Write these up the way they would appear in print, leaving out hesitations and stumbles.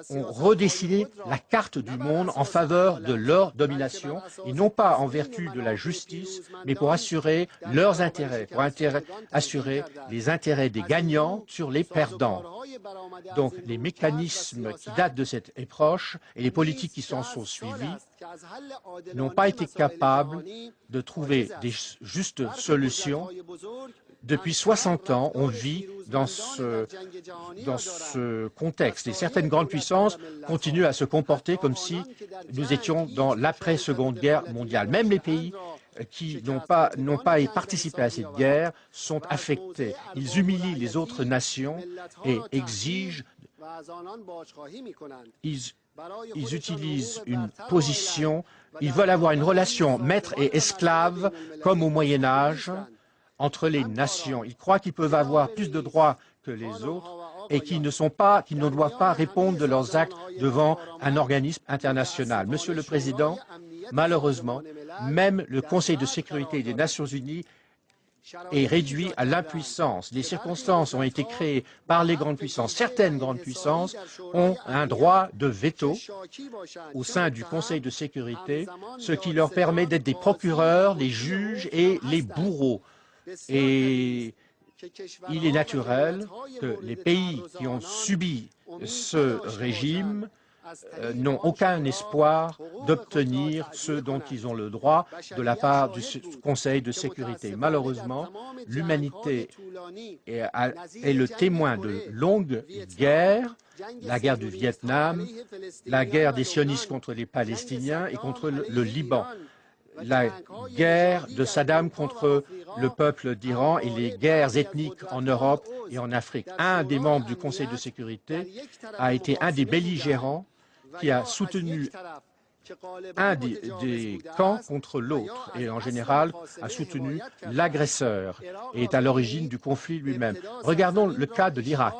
ont redessiné la carte du monde en faveur de leur domination, et non pas en vertu de la justice, mais pour assurer leurs intérêts, pour assurer les intérêts des gagnants sur les perdants. Donc les mécanismes qui datent de cette approche et les politiques qui s'en sont suivies n'ont pas été capables de trouver des justes solutions. Depuis 60 ans, on vit dans ce contexte et certaines grandes puissances continuent à se comporter comme si nous étions dans l'après-seconde guerre mondiale. Même les pays qui n'ont pas participé à cette guerre sont affectés. Ils humilient les autres nations et exigent, ils utilisent une position, ils veulent avoir une relation maître et esclave comme au Moyen-Âge entre les nations. Ils croient qu'ils peuvent avoir plus de droits que les autres et qu'ils ne doivent pas répondre de leurs actes devant un organisme international. Monsieur le Président, malheureusement, même le Conseil de sécurité des Nations unies est réduit à l'impuissance. Les circonstances ont été créées par les grandes puissances. Certaines grandes puissances ont un droit de veto au sein du Conseil de sécurité, ce qui leur permet d'être des procureurs, les juges et les bourreaux. Et il est naturel que les pays qui ont subi ce régime n'ont aucun espoir d'obtenir ce dont ils ont le droit de la part du Conseil de sécurité. Malheureusement, l'humanité est le témoin de longues guerres, la guerre du Vietnam, la guerre des sionistes contre les Palestiniens et contre le Liban, la guerre de Saddam contre le peuple d'Iran et les guerres ethniques en Europe et en Afrique. Un des membres du Conseil de sécurité a été un des belligérants qui a soutenu un des camps contre l'autre et en général a soutenu l'agresseur et est à l'origine du conflit lui-même. Regardons le cas de l'Irak.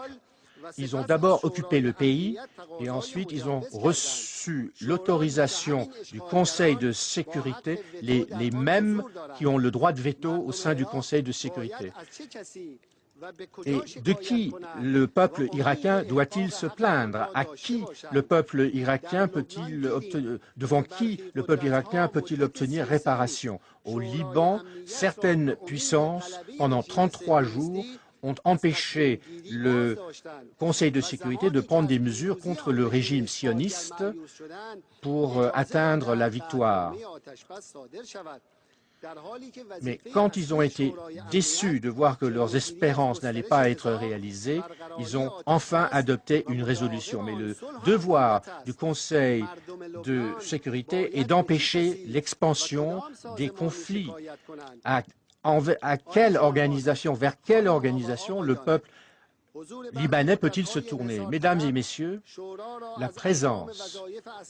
Ils ont d'abord occupé le pays et ensuite ils ont reçu l'autorisation du Conseil de sécurité, les mêmes qui ont le droit de veto au sein du Conseil de sécurité. Et de qui le peuple irakien doit-il se plaindre? À qui le peuple irakien devant qui le peuple irakien peut-il obtenir réparation? Au Liban, certaines puissances, pendant 33 jours, ont empêché le Conseil de sécurité de prendre des mesures contre le régime sioniste pour atteindre la victoire. Mais quand ils ont été déçus de voir que leurs espérances n'allaient pas être réalisées, ils ont enfin adopté une résolution. Mais le devoir du Conseil de sécurité est d'empêcher l'expansion des conflits. Vers quelle organisation le peuple libanais peut-il se tourner? Mesdames et messieurs, la présence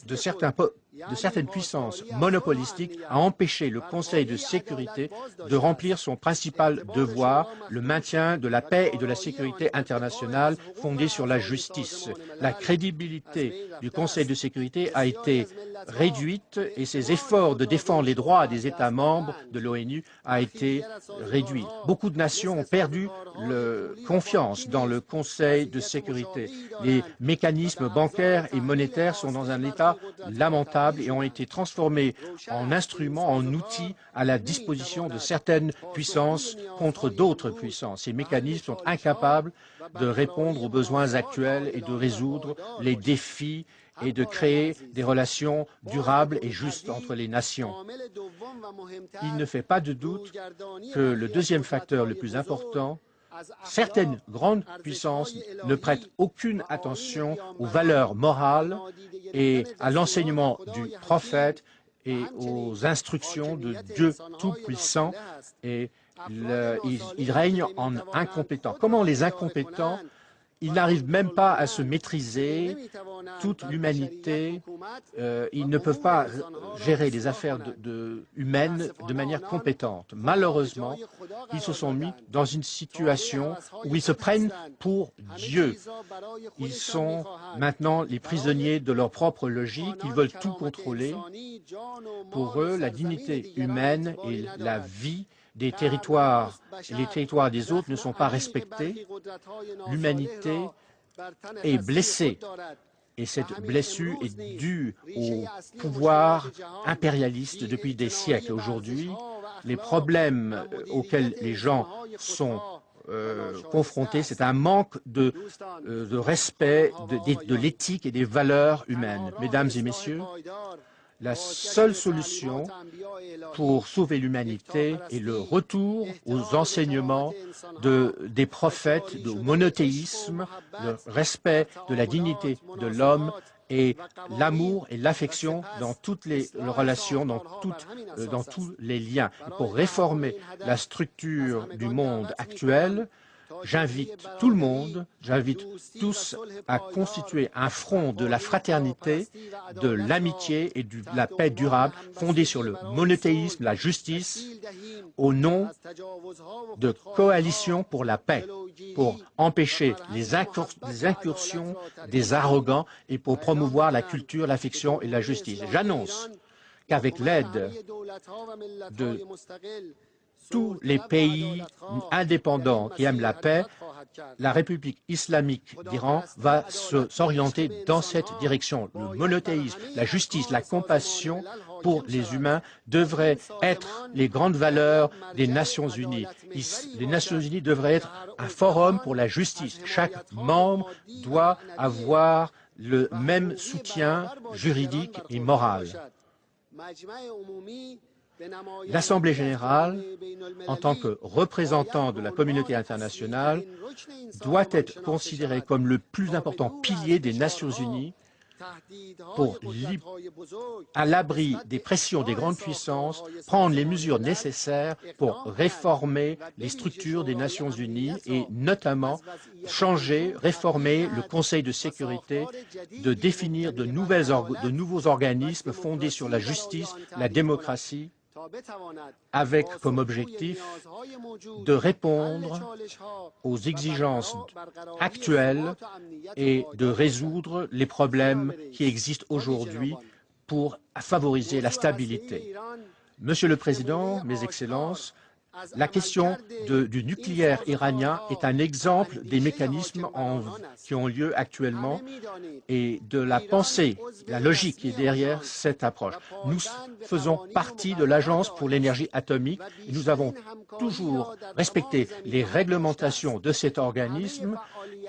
de certaines puissances monopolistiques a empêché le Conseil de sécurité de remplir son principal devoir, le maintien de la paix et de la sécurité internationale fondée sur la justice. La crédibilité du Conseil de sécurité a été réduite et ses efforts de défendre les droits des États membres de l'ONU a été réduit. Beaucoup de nations ont perdu confiance dans le Conseil de sécurité. Les mécanismes bancaires et monétaires sont dans un état lamentable et ont été transformés en instruments, en outils à la disposition de certaines puissances contre d'autres puissances. Ces mécanismes sont incapables de répondre aux besoins actuels et de résoudre les défis et de créer des relations durables et justes entre les nations. Il ne fait pas de doute que le deuxième facteur le plus important, certaines grandes puissances ne prêtent aucune attention aux valeurs morales et à l'enseignement du prophète et aux instructions de Dieu Tout-Puissant et ils règnent en incompétents. Comment les incompétents, ils n'arrivent même pas à se maîtriser, toute l'humanité, ils ne peuvent pas gérer les affaires humaines de manière compétente. Malheureusement, ils se sont mis dans une situation où ils se prennent pour Dieu. Ils sont maintenant les prisonniers de leur propre logique, ils veulent tout contrôler. Pour eux, la dignité humaine et la vie des territoires et les territoires des autres ne sont pas respectés. L'humanité est blessée Et cette blessure est due au pouvoir impérialiste depuis des siècles. Aujourd'hui, les problèmes auxquels les gens sont confrontés, c'est un manque de respect de l'éthique et des valeurs humaines. Mesdames et messieurs, la seule solution pour sauver l'humanité est le retour aux enseignements des prophètes, du monothéisme, le respect de la dignité de l'homme et l'amour et l'affection dans toutes les relations, dans tous les liens. Et pour réformer la structure du monde actuel, j'invite tout le monde, j'invite tous à constituer un front de la fraternité, de l'amitié et de la paix durable fondé sur le monothéisme, la justice, au nom de coalition pour la paix, pour empêcher les incursions des arrogants et pour promouvoir la culture, l'affection et la justice. J'annonce qu'avec l'aide de tous les pays indépendants qui aiment la paix, la République islamique d'Iran va s'orienter dans cette direction. Le monothéisme, la justice, la compassion pour les humains devraient être les grandes valeurs des Nations Unies. Les Nations Unies devraient être un forum pour la justice. Chaque membre doit avoir le même soutien juridique et moral. L'Assemblée générale, en tant que représentant de la communauté internationale, doit être considérée comme le plus important pilier des Nations unies à l'abri des pressions des grandes puissances, prendre les mesures nécessaires pour réformer les structures des Nations unies et notamment réformer le Conseil de sécurité, de définir de nouveaux organismes fondés sur la justice, la démocratie, avec comme objectif de répondre aux exigences actuelles et de résoudre les problèmes qui existent aujourd'hui pour favoriser la stabilité. Monsieur le Président, Mes Excellences, la question du nucléaire iranien est un exemple des mécanismes qui ont lieu actuellement et de la pensée, la logique qui est derrière cette approche. Nous faisons partie de l'Agence pour l'énergie atomique et nous avons toujours respecté les réglementations de cet organisme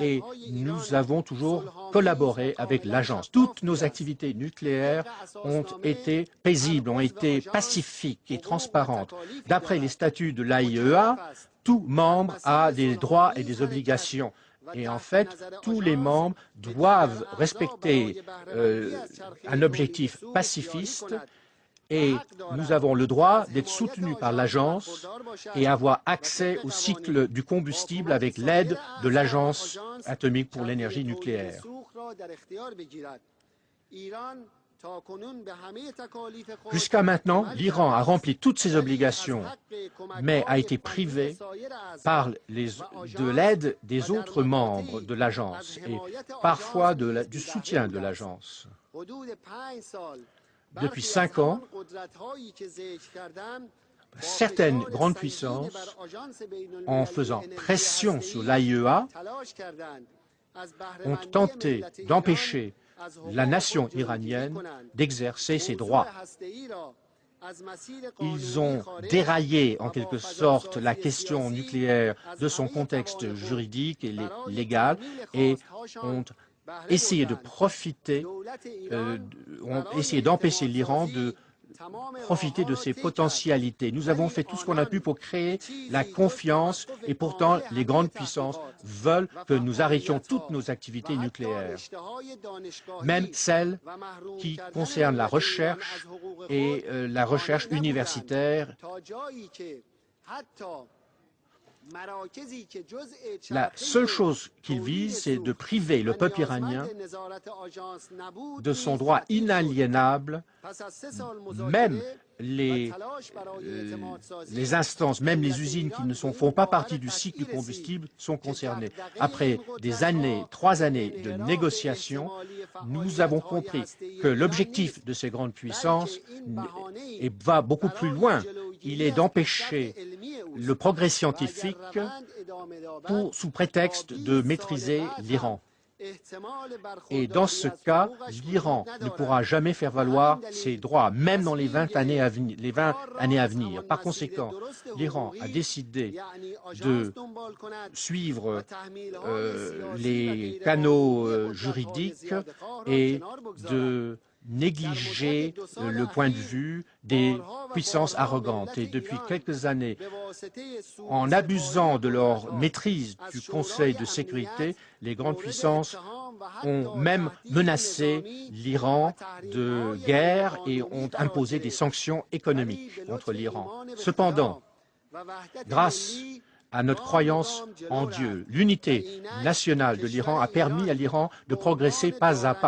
et nous avons toujours collaboré avec l'Agence. Toutes nos activités nucléaires ont été paisibles, ont été pacifiques et transparentes. D'après les statuts de l'AIEA, tout membre a des droits et des obligations. Et en fait, tous les membres doivent respecter un objectif pacifiste et nous avons le droit d'être soutenus par l'Agence et avoir accès au cycle du combustible avec l'aide de l'Agence atomique pour l'énergie nucléaire. Jusqu'à maintenant, l'Iran a rempli toutes ses obligations, mais a été privé de l'aide des autres membres de l'Agence et parfois du soutien de l'Agence. Depuis 5 ans, certaines grandes puissances, en faisant pression sur l'AIEA, ont tenté d'empêcher la nation iranienne d'exercer ses droits. Ils ont déraillé en quelque sorte la question nucléaire de son contexte juridique et légal et ont essayé de profiter, ont essayé d'empêcher l'Iran de profiter de ses potentialités. Nous avons fait tout ce qu'on a pu pour créer la confiance et pourtant les grandes puissances veulent que nous arrêtions toutes nos activités nucléaires, même celles qui concernent la recherche et la recherche universitaire. La seule chose qu'ils visent, c'est de priver le peuple iranien de son droit inaliénable, même les instances, même les usines qui ne font pas partie du cycle du combustible sont concernées. Après des années, 3 années de négociations, nous avons compris que l'objectif de ces grandes puissances va beaucoup plus loin. Il est d'empêcher le progrès scientifique sous prétexte de maîtriser l'Iran. Et dans ce cas, l'Iran ne pourra jamais faire valoir ses droits, même dans les 20 années à venir. Par conséquent, l'Iran a décidé de suivre les canaux juridiques et de négliger le point de vue des puissances arrogantes. Et depuis quelques années, en abusant de leur maîtrise du Conseil de sécurité, les grandes puissances ont même menacé l'Iran de guerre et ont imposé des sanctions économiques contre l'Iran. Cependant, grâce à notre croyance en Dieu, l'unité nationale de l'Iran a permis à l'Iran de progresser pas à pas.